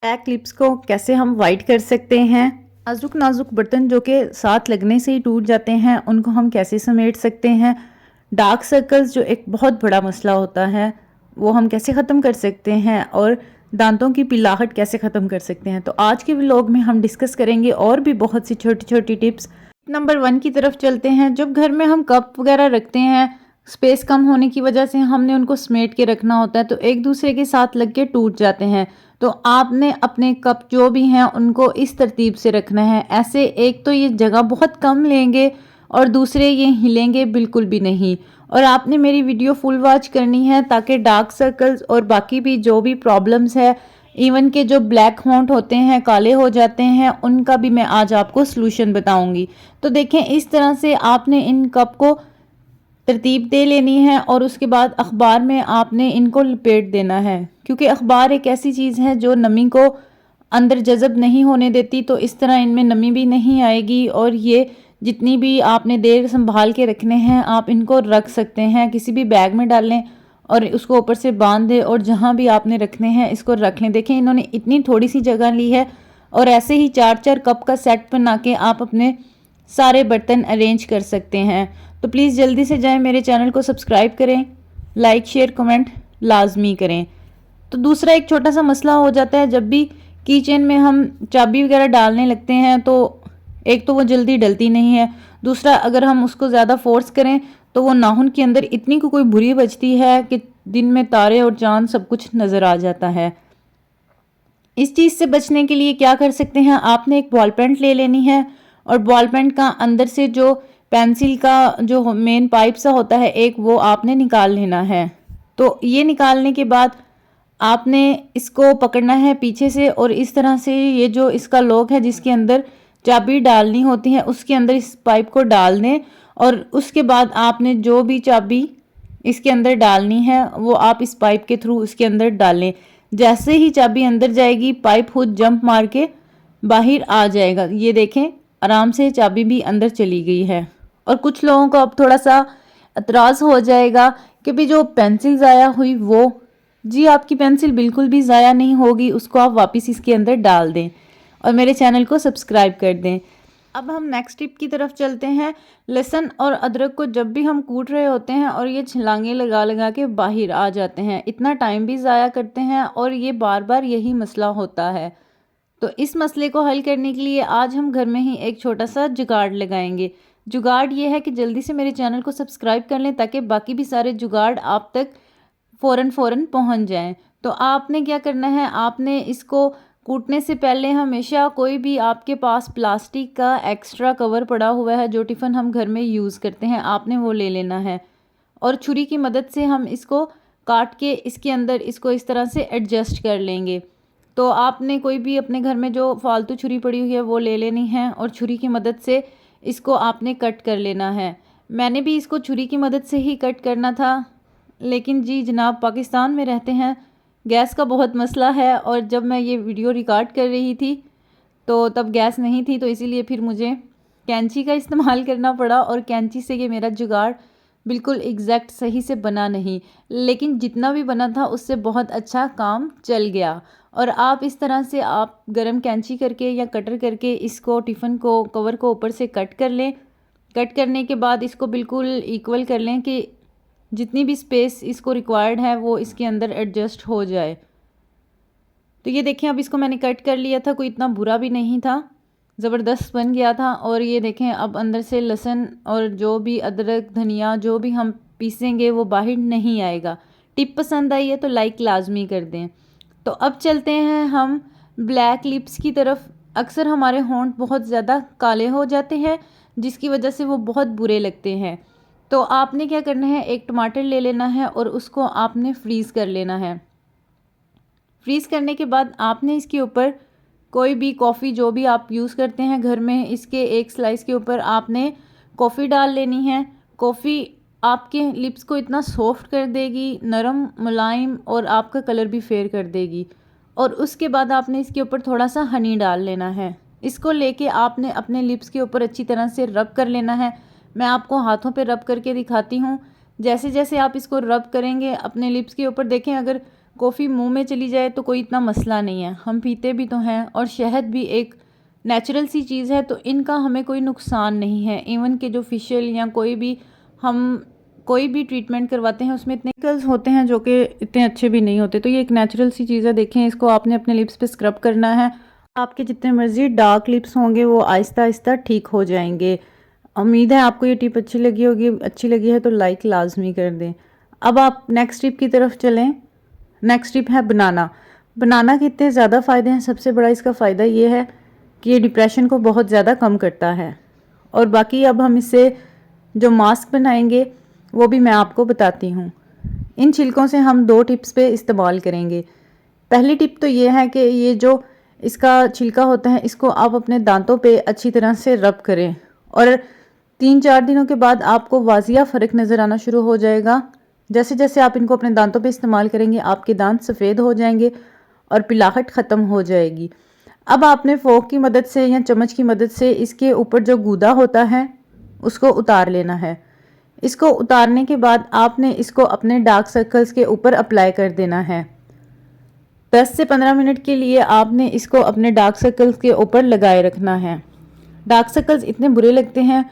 Black lips को कैसे हम वाइट कर सकते हैं। नाजुक नाजुक बर्तन जो कि साथ लगने से ही टूट जाते हैं, उनको हम कैसे समेट सकते हैं। डार्क सर्कल्स जो एक बहुत बड़ा मसला होता है, वो हम कैसे ख़त्म कर सकते हैं। और दांतों की पिलाहट कैसे ख़त्म कर सकते हैं। तो आज के व्लॉग में हम डिस्कस करेंगे और भी बहुत सी छोटी छोटी टिप्स। नंबर 1 की तरफ चलते हैं। जब घर में हम कप वगैरह रखते हैं, स्पेस कम होने की वजह से हमने उनको समेट के रखना होता है, तो एक दूसरे के साथ लग के टूट जाते हैं। तो आपने अपने कप जो भी हैं उनको इस तरतीब से रखना है। ऐसे एक तो ये जगह बहुत कम लेंगे और दूसरे ये हिलेंगे बिल्कुल भी नहीं। और आपने मेरी वीडियो फुल वॉच करनी है ताकि डार्क सर्कल्स और बाकी भी जो भी प्रॉब्लम्स है, इवन के जो ब्लैक हॉन्ट होते हैं, काले हो जाते हैं, उनका भी मैं आज आपको सलूशन बताऊंगी। तो देखें, इस तरह से आपने इन कप को तरतीब दे लेनी है और उसके बाद अखबार में आपने इनको लपेट देना है, क्योंकि अखबार एक ऐसी चीज़ है जो नमी को अंदर जज़ब नहीं होने देती। तो इस तरह इनमें नमी भी नहीं आएगी और ये जितनी भी आपने देर संभाल के रखने हैं, आप इनको रख सकते हैं। किसी भी बैग में डाल लें और उसको ऊपर से बांध दें और जहाँ भी आपने रखने हैं इसको रख लें। देखें, इन्होंने इतनी थोड़ी सी जगह ली है और ऐसे ही 4-4 कप का सेट बना के आप अपने सारे बर्तन अरेंज कर सकते हैं। तो प्लीज़ जल्दी से जाएं, मेरे चैनल को सब्सक्राइब करें, लाइक शेयर कमेंट लाजमी करें। तो दूसरा एक छोटा सा मसला हो जाता है, जब भी किचन में हम चाबी वगैरह डालने लगते हैं तो एक तो वो जल्दी डलती नहीं है, दूसरा अगर हम उसको ज़्यादा फोर्स करें तो वो नाखून के अंदर इतनी कोई बुरी बजती है कि दिन में तारे और चांद सब कुछ नज़र आ जाता है। इस चीज़ से बचने के लिए क्या कर सकते हैं, आपने एक बॉल पेन ले लेनी है और बॉल पेन का अंदर से जो पेंसिल का जो मेन पाइप सा होता है एक, वो आपने निकाल लेना है। तो ये निकालने के बाद आपने इसको पकड़ना है पीछे से और इस तरह से ये जो इसका लॉक है जिसके अंदर चाबी डालनी होती है, उसके अंदर इस पाइप को डाल दें और उसके बाद आपने जो भी चाबी इसके अंदर डालनी है वो आप इस पाइप के थ्रू इसके अंदर डालें। जैसे ही चाबी अंदर जाएगी, पाइप खुद जंप मार के बाहर आ जाएगा। ये देखें, आराम से चाबी भी अंदर चली गई है। और कुछ लोगों को अब थोड़ा सा एतराज़ हो जाएगा कि भी जो पेंसिल ज़ाया हुई वो, जी आपकी पेंसिल बिल्कुल भी ज़ाया नहीं होगी, उसको आप वापस इसके अंदर डाल दें और मेरे चैनल को सब्सक्राइब कर दें। अब हम नेक्स्ट टिप की तरफ चलते हैं। लहसुन और अदरक को जब भी हम कूट रहे होते हैं और ये छलांगे लगा लगा के बाहर आ जाते हैं, इतना टाइम भी ज़ाया करते हैं और ये बार बार यही मसला होता है। तो इस मसले को हल करने के लिए आज हम घर में ही एक छोटा सा जुगाड़ लगाएंगे। जुगाड़ ये है कि जल्दी से मेरे चैनल को सब्सक्राइब कर लें ताकि बाकी भी सारे जुगाड़ आप तक फ़ौरन फ़ौरन पहुंच जाएं। तो आपने क्या करना है, आपने इसको कूटने से पहले हमेशा कोई भी आपके पास प्लास्टिक का एक्स्ट्रा कवर पड़ा हुआ है जो टिफ़िन हम घर में यूज़ करते हैं, आपने वो ले लेना है और छुरी की मदद से हम इसको काट के इसके अंदर इसको इस तरह से एडजस्ट कर लेंगे। तो आपने कोई भी अपने घर में जो फालतू छुरी पड़ी हुई है वो ले लेनी है और छुरी की मदद से इसको आपने कट कर लेना है। मैंने भी इसको छुरी की मदद से ही कट करना था, लेकिन जी जनाब पाकिस्तान में रहते हैं, गैस का बहुत मसला है और जब मैं ये वीडियो रिकॉर्ड कर रही थी तो तब गैस नहीं थी, तो इसीलिए फिर मुझे कैंची का इस्तेमाल करना पड़ा और कैंची से ये मेरा जुगाड़ बिल्कुल एग्जैक्ट सही से बना नहीं, लेकिन जितना भी बना था उससे बहुत अच्छा काम चल गया। और आप इस तरह से आप गरम कैंची करके या कटर करके इसको टिफ़िन को कवर को ऊपर से कट कर लें। कट करने के बाद इसको बिल्कुल इक्वल कर लें कि जितनी भी स्पेस इसको रिक्वायर्ड है वो इसके अंदर एडजस्ट हो जाए। तो ये देखें, अब इसको मैंने कट कर लिया था, कोई इतना बुरा भी नहीं था, ज़बरदस्त बन गया था। और ये देखें, अब अंदर से लहसुन और जो भी अदरक धनिया जो भी हम पीसेंगे वो बाहर नहीं आएगा। टिप पसंद आई है तो लाइक लाजमी कर दें। तो अब चलते हैं हम ब्लैक लिप्स की तरफ। अक्सर हमारे होंठ बहुत ज़्यादा काले हो जाते हैं जिसकी वजह से वो बहुत बुरे लगते हैं। तो आपने क्या करना है, एक टमाटर ले लेना है और उसको आपने फ्रीज़ कर लेना है। फ्रीज़ करने के बाद आपने इसके ऊपर कोई भी कॉफ़ी जो भी आप यूज़ करते हैं घर में, इसके एक स्लाइस के ऊपर आपने कॉफ़ी डाल लेनी है। कॉफ़ी आपके लिप्स को इतना सॉफ्ट कर देगी, नरम मुलायम, और आपका कलर भी फेयर कर देगी। और उसके बाद आपने इसके ऊपर थोड़ा सा हनी डाल लेना है। इसको लेके आपने अपने लिप्स के ऊपर अच्छी तरह से रब कर लेना है। मैं आपको हाथों पे रब करके दिखाती हूँ। जैसे जैसे आप इसको रब करेंगे अपने लिप्स के ऊपर, देखें अगर कॉफ़ी मुंह में चली जाए तो कोई इतना मसला नहीं है, हम पीते भी तो हैं और शहद भी एक नेचुरल सी चीज़ है, तो इनका हमें कोई नुकसान नहीं है। इवन के जो फेशियल या कोई भी ट्रीटमेंट करवाते हैं उसमें इतने केमिकल्स होते हैं जो कि इतने अच्छे भी नहीं होते, तो ये एक नेचुरल सी चीज़ है। देखें, इसको आपने अपने लिप्स पे स्क्रब करना है। आपके जितने मर्जी डार्क लिप्स होंगे वो आहिस्ता आहिस्ता ठीक हो जाएंगे। उम्मीद है आपको ये टिप अच्छी लगी होगी। अच्छी लगी है तो लाइक लाजमी कर दें। अब आप नेक्स्ट टिप की तरफ चलें। नेक्स्ट टिप है बनाना। बनाना के इतने ज़्यादा फ़ायदे हैं। सबसे बड़ा इसका फ़ायदा ये है कि ये डिप्रेशन को बहुत ज़्यादा कम करता है। और बाकी अब हम इससे जो मास्क बनाएंगे वो भी मैं आपको बताती हूँ। इन छिलकों से हम 2 टिप्स पे इस्तेमाल करेंगे। पहली टिप तो ये है कि ये जो इसका छिलका होता है इसको आप अपने दांतों पे अच्छी तरह से रब करें और 3-4 दिनों के बाद आपको वाजिया फ़र्क नज़र आना शुरू हो जाएगा। जैसे जैसे आप इनको अपने दांतों पे इस्तेमाल करेंगे आपके दांत सफ़ेद हो जाएंगे और पिलाहट ख़त्म हो जाएगी। अब आपने फोक की मदद से या चम्मच की मदद से इसके ऊपर जो गूदा होता है उसको उतार लेना है। इसको उतारने के बाद आपने इसको अपने डार्क सर्कल्स के ऊपर अप्लाई कर देना है। 10 से 15 मिनट के लिए आपने इसको अपने डार्क सर्कल्स के ऊपर लगाए रखना है। डार्क सर्कल्स इतने बुरे लगते हैं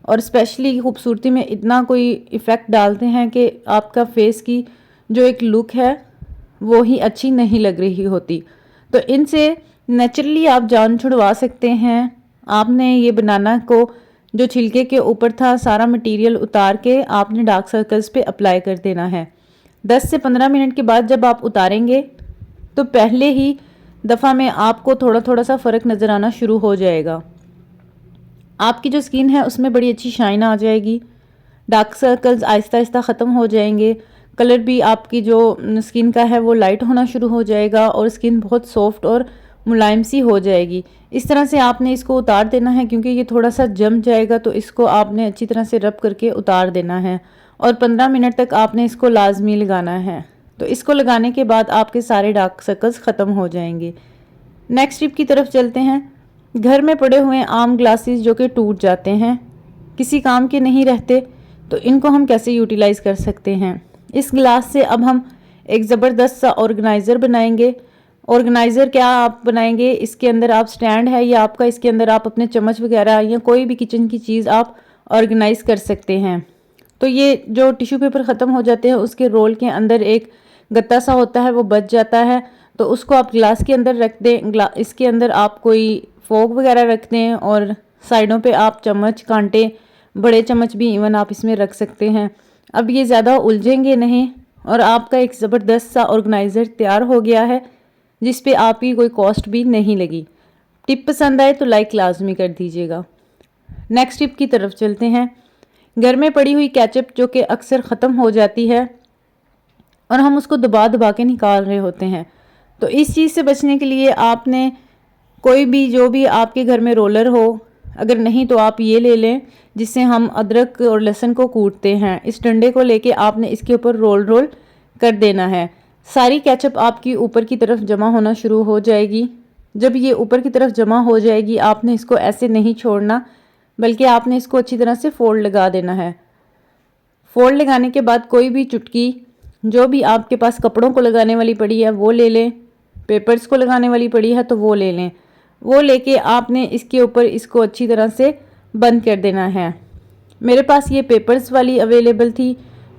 और स्पेशली खूबसूरती में इतना कोई इफ़ेक्ट डालते हैं कि आपका फेस की जो एक लुक है वो ही अच्छी नहीं लग रही होती। तो इनसे नेचुरली आप जान छुड़वा सकते हैं। आपने ये बनाना को जो छिलके के ऊपर था सारा मटेरियल उतार के आपने डार्क सर्कल्स पे अप्लाई कर देना है। 10 से 15 मिनट के बाद जब आप उतारेंगे तो पहले ही दफ़ा में आपको थोड़ा थोड़ा सा फ़र्क नज़र आना शुरू हो जाएगा। आपकी जो स्किन है उसमें बड़ी अच्छी शाइन आ जाएगी। डार्क सर्कल्स आहिस्ता आहिस्ता ख़त्म हो जाएंगे। कलर भी आपकी जो स्किन का है वो लाइट होना शुरू हो जाएगा और स्किन बहुत सॉफ्ट और मुलायम सी हो जाएगी। इस तरह से आपने इसको उतार देना है क्योंकि ये थोड़ा सा जम जाएगा, तो इसको आपने अच्छी तरह से रब करके उतार देना है और 15 मिनट तक आपने इसको लाजमी लगाना है। तो इसको लगाने के बाद आपके सारे डार्क सर्कल्स ख़त्म हो जाएंगे। नेक्स्ट टिप की तरफ चलते हैं। घर में पड़े हुए आम ग्लासेस जो कि टूट जाते हैं, किसी काम के नहीं रहते, तो इनको हम कैसे यूटिलाइज़ कर सकते हैं। इस ग्लास से अब हम एक ज़बरदस्त सा ऑर्गेनाइज़र बनाएंगे। ऑर्गेनाइज़र क्या आप बनाएंगे, इसके अंदर आप स्टैंड है या आपका, इसके अंदर आप अपने चम्मच वगैरह या कोई भी किचन की चीज़ आप ऑर्गेनाइज़ कर सकते हैं। तो ये जो टिश्यू पेपर ख़त्म हो जाते हैं उसके रोल के अंदर एक गत्ता सा होता है वो बच जाता है, तो उसको आप ग्लास के अंदर रख दें। इसके अंदर आप कोई फोक वगैरह रख दें और साइडों पे आप चम्मच, कांटे, बड़े चम्मच भी इवन आप इसमें रख सकते हैं। अब ये ज़्यादा उलझेंगे नहीं और आपका एक ज़बरदस्त सा ऑर्गेनाइज़र तैयार हो गया है जिस पे आपकी कोई कॉस्ट भी नहीं लगी। टिप पसंद आए तो लाइक लाजमी कर दीजिएगा। नेक्स्ट टिप की तरफ चलते हैं। घर में पड़ी हुई केचप जो कि अक्सर ख़त्म हो जाती है और हम उसको दबा दबा के निकाल रहे होते हैं, तो इस चीज़ से बचने के लिए आपने कोई भी जो भी आपके घर में रोलर हो, अगर नहीं तो आप ये ले लें जिससे हम अदरक और लहसुन को कूटते हैं। इस डंडे को लेके आपने इसके ऊपर रोल रोल कर देना है। सारी केचप आपकी ऊपर की तरफ जमा होना शुरू हो जाएगी। जब ये ऊपर की तरफ जमा हो जाएगी आपने इसको ऐसे नहीं छोड़ना, बल्कि आपने इसको अच्छी तरह से फोल्ड लगा देना है। फोल्ड लगाने के बाद कोई भी चुटकी जो भी आपके पास कपड़ों को लगाने वाली पड़ी है वो ले लें, पेपर्स को लगाने वाली पड़ी है तो वो ले लें। वो लेके आपने इसके ऊपर इसको अच्छी तरह से बंद कर देना है। मेरे पास ये पेपर्स वाली अवेलेबल थी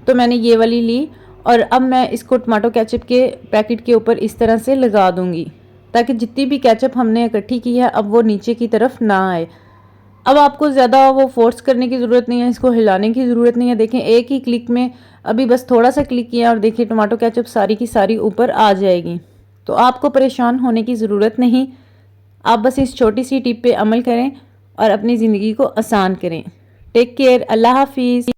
तो मैंने ये वाली ली और अब मैं इसको टमाटो केचप के पैकेट के ऊपर इस तरह से लगा दूंगी ताकि जितनी भी केचप हमने इकट्ठी की है अब वो नीचे की तरफ ना आए। अब आपको ज़्यादा वो फोर्स करने की ज़रूरत नहीं है, इसको हिलाने की ज़रूरत नहीं है। देखें, एक ही क्लिक में अभी बस थोड़ा सा क्लिक किया और देखिए टमाटो केचप सारी की सारी ऊपर आ जाएगी। तो आपको परेशान होने की ज़रूरत नहीं। आप बस इस छोटी सी टिप पे अमल करें और अपनी ज़िंदगी को आसान करें। Take care. अल्लाह हाफिज़।